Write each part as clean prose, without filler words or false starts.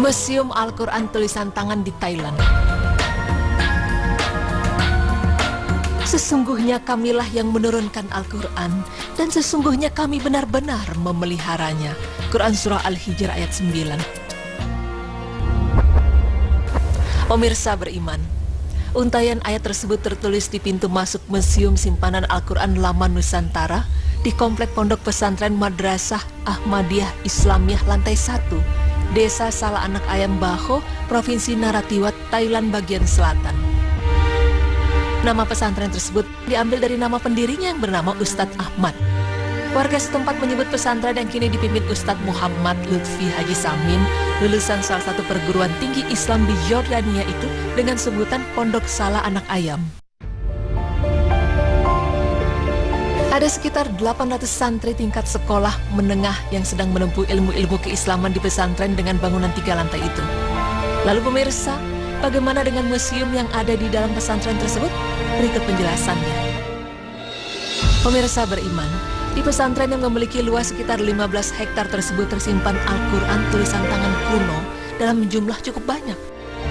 Museum Al-Quran Tulisan Tangan di Thailand. Sesungguhnya kamilah yang menurunkan Al-Quran, dan sesungguhnya kami benar-benar memeliharanya. Quran Surah Al-Hijr ayat 9. Pemirsa beriman, untayan ayat tersebut tertulis di pintu masuk Museum Simpanan Al-Quran Lama Nusantara di Komplek Pondok Pesantren Madrasah Ahmadiyah Islamiyah lantai 1, Desa Salah Anak Ayam Baho, Provinsi Narathiwat, Thailand bagian selatan. Nama pesantren tersebut diambil dari nama pendirinya yang bernama Ustadz Ahmad. Warga setempat menyebut pesantren yang kini dipimpin Ustadz Muhammad Lutfi Haji Samin, lulusan salah satu perguruan tinggi Islam di Yordania itu, dengan sebutan Pondok Salah Anak Ayam. Ada sekitar 800 santri tingkat sekolah menengah yang sedang menempuh ilmu-ilmu keislaman di pesantren dengan bangunan 3 lantai itu. Lalu pemirsa, bagaimana dengan museum yang ada di dalam pesantren tersebut? Berikut penjelasannya. Pemirsa beriman, di pesantren yang memiliki luas sekitar 15 hektar tersebut tersimpan Al-Quran tulisan tangan kuno dalam jumlah cukup banyak,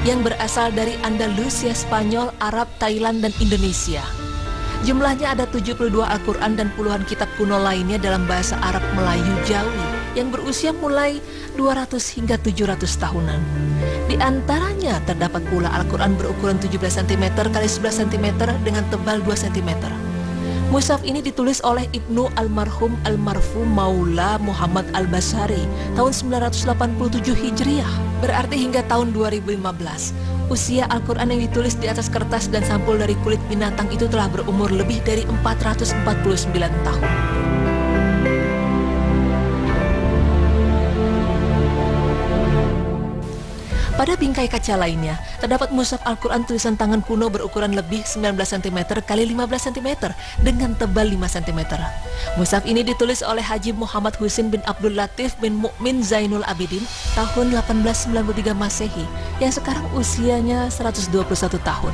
yang berasal dari Andalusia, Spanyol, Arab, Thailand, dan Indonesia. Jumlahnya ada 72 Al-Quran dan puluhan kitab kuno lainnya dalam bahasa Arab Melayu Jawi yang berusia mulai 200 hingga 700 tahunan. Di antaranya terdapat pula Al-Quran berukuran 17 cm x 11 cm dengan tebal 2 cm. Mushaf ini ditulis oleh Ibnu Almarhum Almarfu Maula Muhammad Al-Basari tahun 987 Hijriah, berarti hingga tahun 2015. Usia Al-Quran yang ditulis di atas kertas dan sampul dari kulit binatang itu telah berumur lebih dari 449 tahun. Pada bingkai kaca lainnya, terdapat mushaf Al-Quran tulisan tangan kuno berukuran lebih 19 cm x 15 cm dengan tebal 5 cm. Mushaf ini ditulis oleh Haji Muhammad Husin bin Abdul Latif bin Mukmin Zainul Abidin tahun 1893 Masehi, yang sekarang usianya 121 tahun.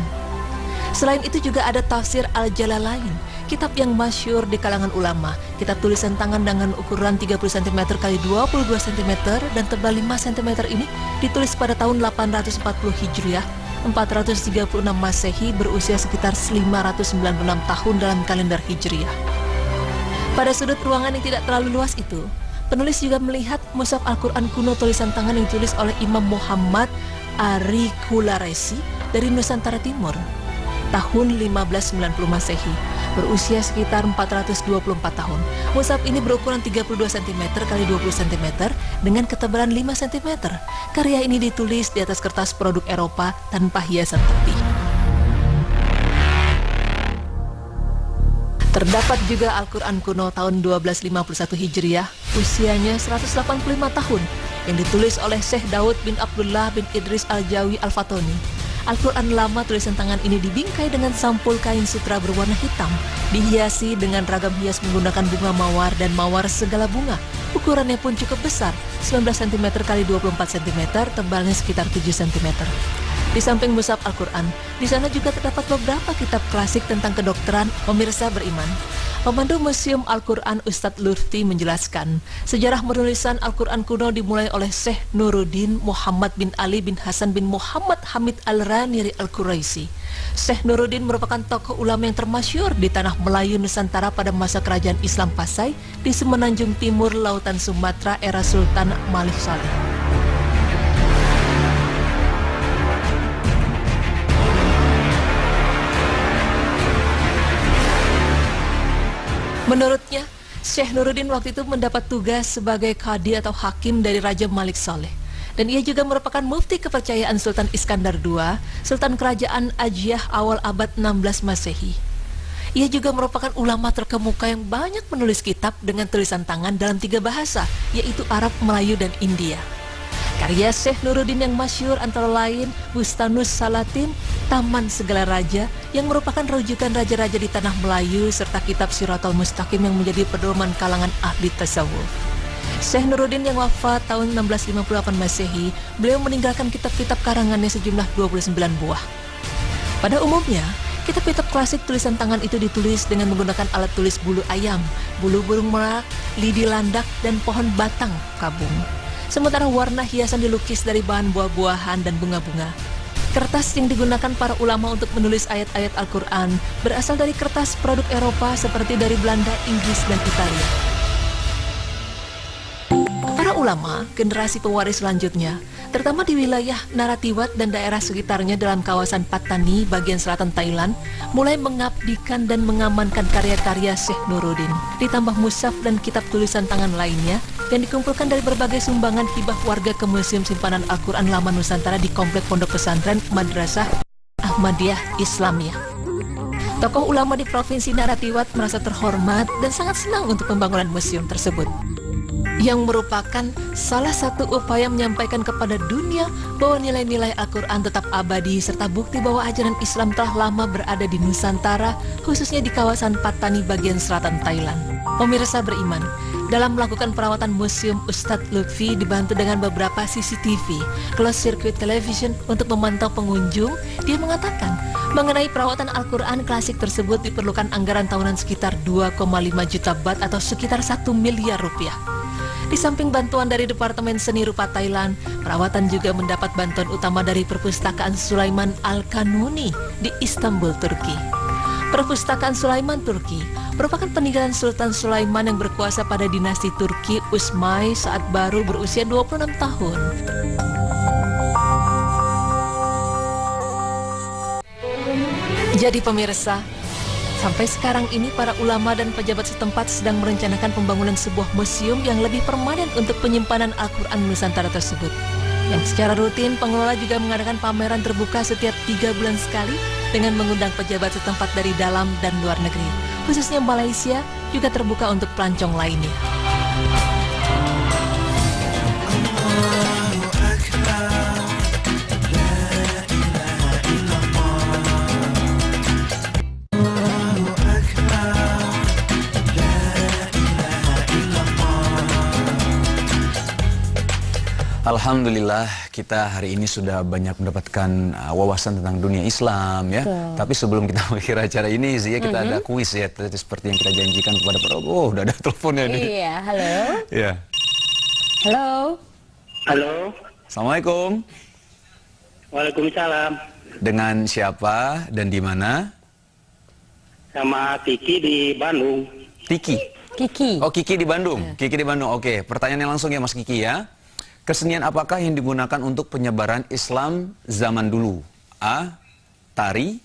Selain itu juga ada tafsir Al-Jalalain, kitab yang masyhur di kalangan ulama. Kitab tulisan tangan dengan ukuran 30 cm x 22 cm dan tebal 5 cm ini ditulis pada tahun 840 Hijriah, 436 Masehi, berusia sekitar 596 tahun dalam kalender Hijriah. Pada sudut ruangan yang tidak terlalu luas itu, penulis juga melihat mushaf Al-Quran kuno tulisan tangan yang ditulis oleh Imam Muhammad Ari Kularesi dari Nusantara Timur tahun 1590 Masehi, berusia sekitar 424 tahun. Mushaf ini berukuran 32 cm x 20 cm dengan ketebalan 5 cm. Karya ini ditulis di atas kertas produk Eropa tanpa hiasan tepi. Terdapat juga Al-Quran kuno tahun 1251 Hijriah, usianya 185 tahun, yang ditulis oleh Syekh Daud bin Abdullah bin Idris Al-Jawi Al-Fatoni. Al-Quran lama tulisan tangan ini dibingkai dengan sampul kain sutra berwarna hitam, dihiasi dengan ragam hias menggunakan bunga mawar dan mawar segala bunga. Ukurannya pun cukup besar, 19 cm x 24 cm, tebalnya sekitar 7 cm. Di samping mushaf Al-Quran, di sana juga terdapat beberapa kitab klasik tentang kedokteran. Pemirsa beriman, pemandu Museum Al-Quran Ustadz Lutfi menjelaskan, sejarah penulisan Al-Quran kuno dimulai oleh Syekh Nuruddin Muhammad bin Ali bin Hasan bin Muhammad Hamid Al-Raniri Al-Quraisi. Syekh Nuruddin merupakan tokoh ulama yang termasyhur di tanah Melayu Nusantara pada masa kerajaan Islam Pasai di semenanjung timur lautan Sumatera era Sultan Malik Saleh. Menurutnya, Syekh Nuruddin waktu itu mendapat tugas sebagai qadi atau hakim dari Raja Malik Saleh. Dan ia juga merupakan mufti kepercayaan Sultan Iskandar II, Sultan Kerajaan Ajiah awal abad 16 Masehi. Ia juga merupakan ulama terkemuka yang banyak menulis kitab dengan tulisan tangan dalam 3 bahasa, yaitu Arab, Melayu, dan India. Karya Syekh Nuruddin yang masyhur antara lain Bustanus Salatin, Taman Segala Raja, yang merupakan rujukan raja-raja di tanah Melayu, serta kitab Siratal Mustaqim yang menjadi pedoman kalangan ahli tasawuf. Syekh Nuruddin yang wafat tahun 1658 Masehi, beliau meninggalkan kitab-kitab karangannya sejumlah 29 buah. Pada umumnya, kitab-kitab klasik tulisan tangan itu ditulis dengan menggunakan alat tulis bulu ayam, bulu burung merak, lidi landak, dan pohon batang kabung. sementara warna hiasan dilukis dari bahan buah-buahan dan bunga-bunga. Kertas yang digunakan para ulama untuk menulis ayat-ayat Al-Quran berasal dari kertas produk Eropa seperti dari Belanda, Inggris, dan Italia. Para ulama, generasi pewaris selanjutnya, terutama di wilayah Narathiwat dan daerah sekitarnya dalam kawasan Pattani bagian selatan Thailand, mulai mengabdikan dan mengamankan karya-karya Syekh Nuruddin, ditambah mushaf dan kitab tulisan tangan lainnya yang dikumpulkan dari berbagai sumbangan hibah warga ke Museum Simpanan Al-Quran Lama Nusantara di Komplek Pondok Pesantren Madrasah Ahmadiyah Islamiyah. Tokoh ulama di Provinsi Narathiwat merasa terhormat dan sangat senang untuk pembangunan museum tersebut, yang merupakan salah satu upaya menyampaikan kepada dunia bahwa nilai-nilai Al-Quran tetap abadi serta bukti bahwa ajaran Islam telah lama berada di Nusantara, khususnya di kawasan Pattani bagian selatan Thailand. Pemirsa beriman, dalam melakukan perawatan museum, Ustadz Lutfi dibantu dengan beberapa CCTV, closed circuit television untuk memantau pengunjung. Dia mengatakan mengenai perawatan Al-Quran klasik tersebut diperlukan anggaran tahunan sekitar 2,5 juta baht atau sekitar 1 miliar rupiah. Di samping bantuan dari Departemen Seni Rupa Thailand, perawatan juga mendapat bantuan utama dari Perpustakaan Sulaiman Al-Kanuni di Istanbul, Turki. Perpustakaan Sulaiman Turki merupakan peninggalan Sultan Sulaiman yang berkuasa pada dinasti Turki Usmai saat baru berusia 26 tahun. Jadi pemirsa, sampai sekarang ini para ulama dan pejabat setempat sedang merencanakan pembangunan sebuah museum yang lebih permanen untuk penyimpanan Al-Quran Nusantara tersebut. Yang secara rutin pengelola juga mengadakan pameran terbuka setiap 3 bulan sekali dengan mengundang pejabat setempat dari dalam dan luar negeri. Khususnya Malaysia juga terbuka untuk pelancong lainnya. Alhamdulillah kita hari ini sudah banyak mendapatkan wawasan tentang dunia Islam ya. Tapi sebelum kita mengakhiri acara ini sih ya, kita ada kuis ya, seperti yang kita janjikan kepada para udah ada teleponnya nih. Iya, halo. Iya. Halo. Halo. Assalamualaikum. Waalaikumsalam. Dengan siapa dan di mana? Sama Kiki di Bandung. Kiki. Kiki. Oh, Kiki di Bandung. Kiki di Bandung. Oke, pertanyaannya langsung ya Mas Kiki ya. Kesenian apakah yang digunakan untuk penyebaran Islam zaman dulu? A. Tari.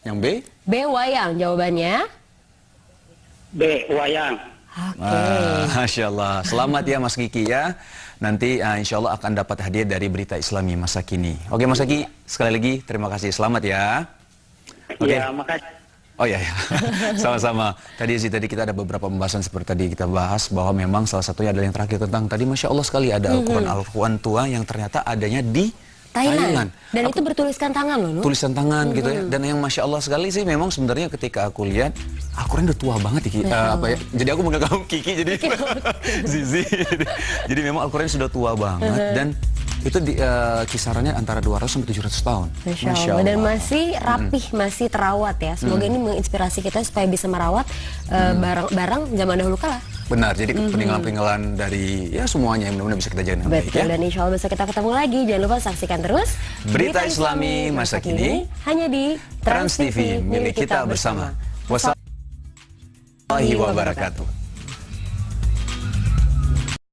Yang B? B. Wayang jawabannya. B. Wayang. Oke. Masya Allah. Selamat ya Mas Kiki ya. Nanti insya Allah akan dapat hadiah dari Berita Islami masa kini. Oke Mas Kiki, sekali lagi terima kasih. Selamat ya. Oke. Ya, makasih. Oh ya, ya. Sama-sama. Tadi kita ada beberapa pembahasan seperti tadi kita bahas bahwa memang salah satunya adalah yang terakhir tentang tadi Masya Allah sekali ada Al-Quran tua yang ternyata adanya di Thailand. Dan itu bertuliskan tangan loh. Tulisan tangan gitu ya. Dan yang Masya Allah sekali sih memang sebenarnya ketika aku lihat Al-Quran udah tua banget ya, apa ya. Jadi aku menganggap kamu Kiki jadi Zizi. Jadi memang Al-Quran sudah tua banget dan itu kisarannya antara 200 sampai 700 tahun. Masya Allah. Dan masih rapih, masih terawat ya. Semoga ini menginspirasi kita supaya bisa merawat barang-barang zaman dahulu kala. Benar, jadi peninggalan-peninggalan dari ya semuanya yang benar-benar bisa kita jaga dengan baik ya. Dan insya Allah bisa kita ketemu lagi. Jangan lupa saksikan terus Berita Islami masa kini hanya di Trans TV milik kita bersama. Wassalamualaikum warahmatullahi wabarakatuh.